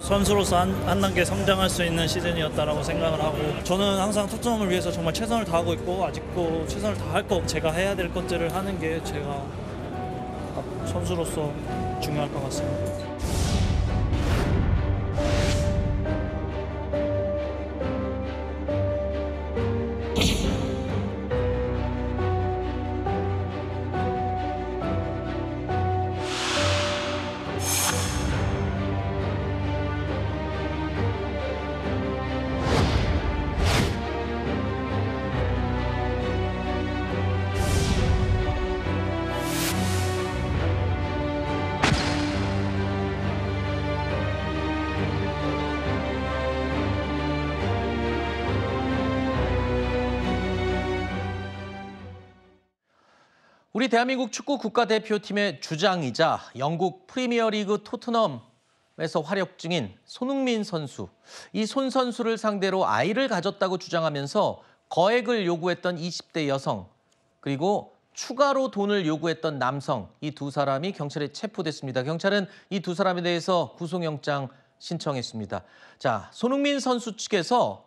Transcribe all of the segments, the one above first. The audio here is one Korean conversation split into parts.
선수로서 한 단계 성장할 수 있는 시즌이었다라고 생각을 하고 저는 항상 토트넘을 위해서 정말 최선을 다하고 있고 아직도 최선을 다할 거 제가 해야 될 것들을 하는 게 제가 선수로서 중요할 것 같습니다. 우리 대한민국 축구 국가대표팀의 주장이자 영국 프리미어리그 토트넘에서 활약 중인 손흥민 선수. 이 손 선수를 상대로 아이를 가졌다고 주장하면서 거액을 요구했던 20대 여성, 그리고 추가로 돈을 요구했던 남성, 이 두 사람이 경찰에 체포됐습니다. 경찰은 이 두 사람에 대해서 구속영장 신청했습니다. 자, 손흥민 선수 측에서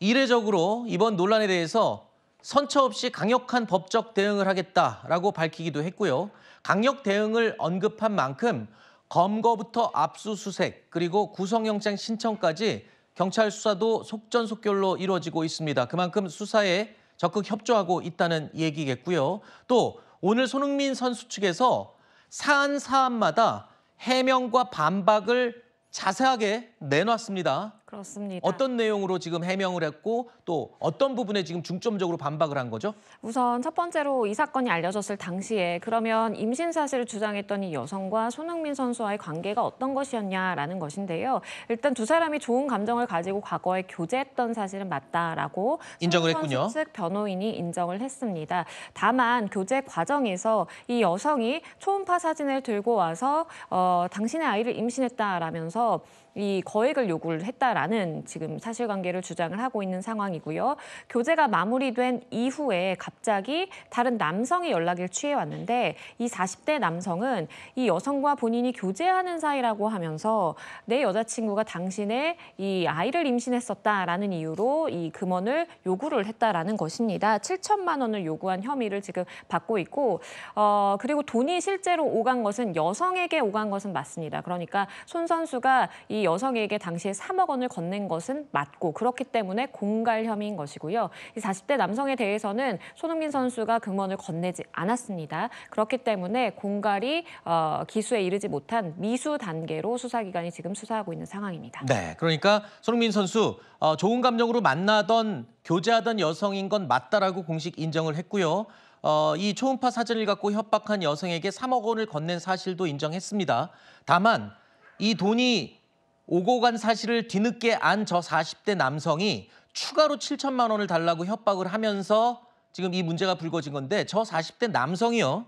이례적으로 이번 논란에 대해서 선처 없이 강력한 법적 대응을 하겠다라고 밝히기도 했고요. 강력 대응을 언급한 만큼 검거부터 압수수색 그리고 구속영장 신청까지 경찰 수사도 속전속결로 이루어지고 있습니다. 그만큼 수사에 적극 협조하고 있다는 얘기겠고요. 또 오늘 손흥민 선수 측에서 사안마다 해명과 반박을 자세하게 내놨습니다. 그렇습니다. 어떤 내용으로 지금 해명을 했고 또 어떤 부분에 지금 중점적으로 반박을 한 거죠? 우선 첫 번째로 이 사건이 알려졌을 당시에 그러면 임신 사실을 주장했던 이 여성과 손흥민 선수와의 관계가 어떤 것이었냐라는 것인데요. 일단 두 사람이 좋은 감정을 가지고 과거에 교제했던 사실은 맞다라고 인정을 손흥민 했군요. 선수 측 변호인이 인정을 했습니다. 다만 교제 과정에서 이 여성이 초음파 사진을 들고 와서 당신의 아이를 임신했다라면서 이 거액을 요구를 했다라는 지금 사실관계를 주장을 하고 있는 상황이고요. 교제가 마무리된 이후에 갑자기 다른 남성이 연락을 취해왔는데 이 40대 남성은 이 여성과 본인이 교제하는 사이라고 하면서 내 여자친구가 당신의 이 아이를 임신했었다라는 이유로 이 금원을 요구를 했다라는 것입니다. 7천만 원을 요구한 혐의를 지금 받고 있고 그리고 돈이 실제로 오간 것은 여성에게 오간 것은 맞습니다. 그러니까 손 선수가 이 여성에게 당시에 3억 원을 건넨 것은 맞고 그렇기 때문에 공갈 혐의인 것이고요. 이 40대 남성에 대해서는 손흥민 선수가 금원을 건네지 않았습니다. 그렇기 때문에 공갈이 기수에 이르지 못한 미수 단계로 수사기관이 지금 수사하고 있는 상황입니다. 네, 그러니까 손흥민 선수 좋은 감정으로 만나던 교제하던 여성인 건 맞다라고 공식 인정을 했고요. 이 초음파 사진을 갖고 협박한 여성에게 3억 원을 건넨 사실도 인정했습니다. 다만 이 돈이 오고 간 사실을 뒤늦게 안 저 40대 남성이 추가로 7천만 원을 달라고 협박을 하면서 지금 이 문제가 불거진 건데 저 40대 남성이요.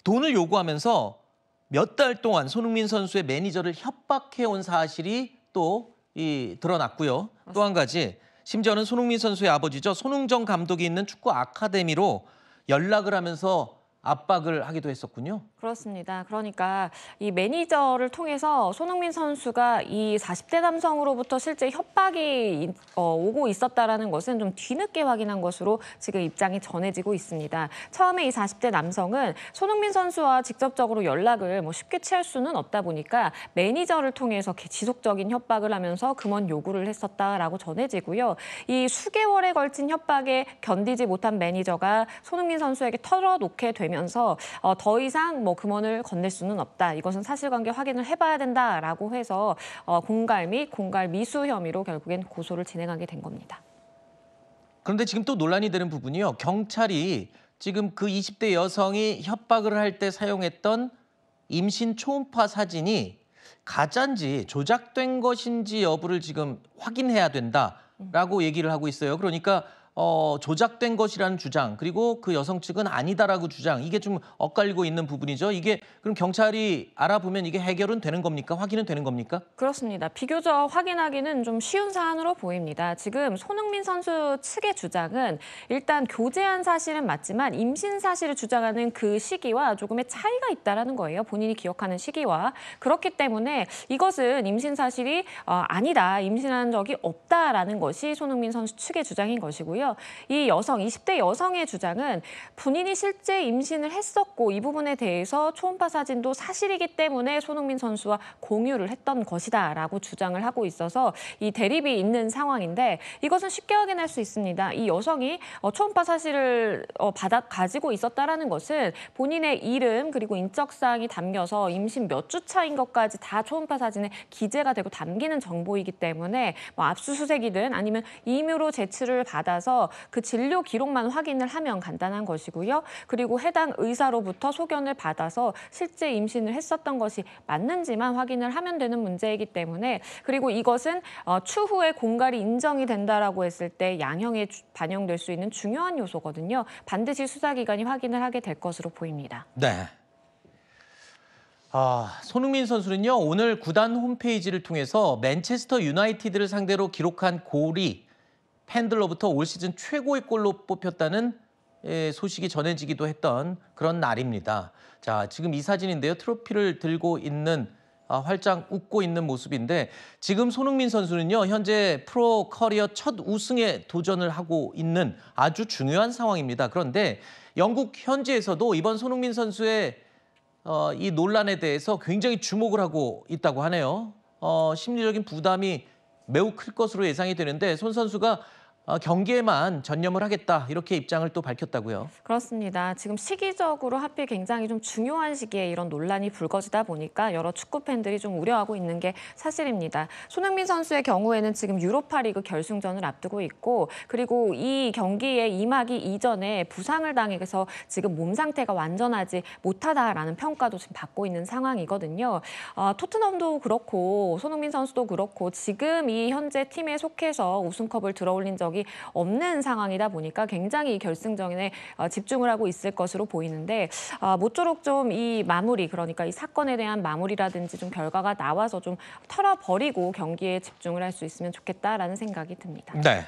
돈을 요구하면서 몇 달 동안 손흥민 선수의 매니저를 협박해온 사실이 또 드러났고요. 또 한 가지 심지어는 손흥민 선수의 아버지죠. 손흥정 감독이 있는 축구 아카데미로 연락을 하면서 압박을 하기도 했었군요. 그렇습니다. 그러니까 이 매니저를 통해서 손흥민 선수가 이 40대 남성으로부터 실제 협박이 오고 있었다라는 것은 좀 뒤늦게 확인한 것으로 지금 입장이 전해지고 있습니다. 처음에 이 40대 남성은 손흥민 선수와 직접적으로 연락을 쉽게 취할 수는 없다 보니까 매니저를 통해서 지속적인 협박을 하면서 금원 요구를 했었다라고 전해지고요. 이 수개월에 걸친 협박에 견디지 못한 매니저가 손흥민 선수에게 털어놓게 되면서 더 이상 금원을 건넬 수는 없다. 이것은 사실관계 확인을 해봐야 된다라고 해서 공갈 및 공갈 미수 혐의로 결국엔 고소를 진행하게 된 겁니다. 그런데 지금 또 논란이 되는 부분이요. 경찰이 지금 그 20대 여성이 협박을 할 때 사용했던 임신 초음파 사진이 가짜인지 조작된 것인지 여부를 지금 확인해야 된다라고 얘기를 하고 있어요. 그러니까 조작된 것이라는 주장, 그리고 그 여성 측은 아니다라고 주장, 이게 좀 엇갈리고 있는 부분이죠. 이게 그럼 경찰이 알아보면 이게 해결은 되는 겁니까? 확인은 되는 겁니까? 그렇습니다. 비교적 확인하기는 좀 쉬운 사안으로 보입니다. 지금 손흥민 선수 측의 주장은 일단 교제한 사실은 맞지만 임신 사실을 주장하는 그 시기와 조금의 차이가 있다라는 거예요. 본인이 기억하는 시기와. 그렇기 때문에 이것은 임신 사실이 아니다, 임신한 적이 없다라는 것이 손흥민 선수 측의 주장인 것이고요. 이 여성, 20대 여성의 주장은 본인이 실제 임신을 했었고 이 부분에 대해서 초음파 사진도 사실이기 때문에 손흥민 선수와 공유를 했던 것이다라고 주장을 하고 있어서 이 대립이 있는 상황인데 이것은 쉽게 확인할 수 있습니다. 이 여성이 초음파 사실을 가지고 있었다라는 것은 본인의 이름 그리고 인적사항이 담겨서 임신 몇 주 차인 것까지 다 초음파 사진에 기재가 되고 담기는 정보이기 때문에 뭐 압수수색이든 아니면 임의로 제출을 받아서 그 진료 기록만 확인을 하면 간단한 것이고요. 그리고 해당 의사로부터 소견을 받아서 실제 임신을 했었던 것이 맞는지만 확인을 하면 되는 문제이기 때문에 그리고 이것은 추후에 공갈이 인정이 된다라고 했을 때 양형에 반영될 수 있는 중요한 요소거든요. 반드시 수사기관이 확인을 하게 될 것으로 보입니다. 네. 손흥민 선수는요, 오늘 구단 홈페이지를 통해서 맨체스터 유나이티드를 상대로 기록한 골이 팬들로부터 올 시즌 최고의 골로 뽑혔다는 소식이 전해지기도 했던 그런 날입니다. 자, 지금 이 사진인데요. 트로피를 들고 있는 활짝 웃고 있는 모습인데 지금 손흥민 선수는요, 현재 프로 커리어 첫 우승에 도전을 하고 있는 아주 중요한 상황입니다. 그런데 영국 현지에서도 이번 손흥민 선수의 이 논란에 대해서 굉장히 주목을 하고 있다고 하네요. 심리적인 부담이 매우 클 것으로 예상이 되는데 손 선수가 경기에만 전념을 하겠다 이렇게 입장을 또 밝혔다고요. 그렇습니다. 지금 시기적으로 하필 굉장히 좀 중요한 시기에 이런 논란이 불거지다 보니까 여러 축구 팬들이 좀 우려하고 있는 게 사실입니다. 손흥민 선수의 경우에는 지금 유로파리그 결승전을 앞두고 있고 그리고 이 경기에 임하기 이전에 부상을 당해서 지금 몸 상태가 완전하지 못하다라는 평가도 지금 받고 있는 상황이거든요. 토트넘도 그렇고 손흥민 선수도 그렇고 지금 이 현재 팀에 속해서 우승컵을 들어올린 적이 없는 상황이다 보니까 굉장히 이 결승전에 집중을 하고 있을 것으로 보이는데 모쪼록 좀 이 마무리, 그러니까 이 사건에 대한 마무리라든지 좀 결과가 나와서 좀 털어버리고 경기에 집중을 할 수 있으면 좋겠다라는 생각이 듭니다. 네.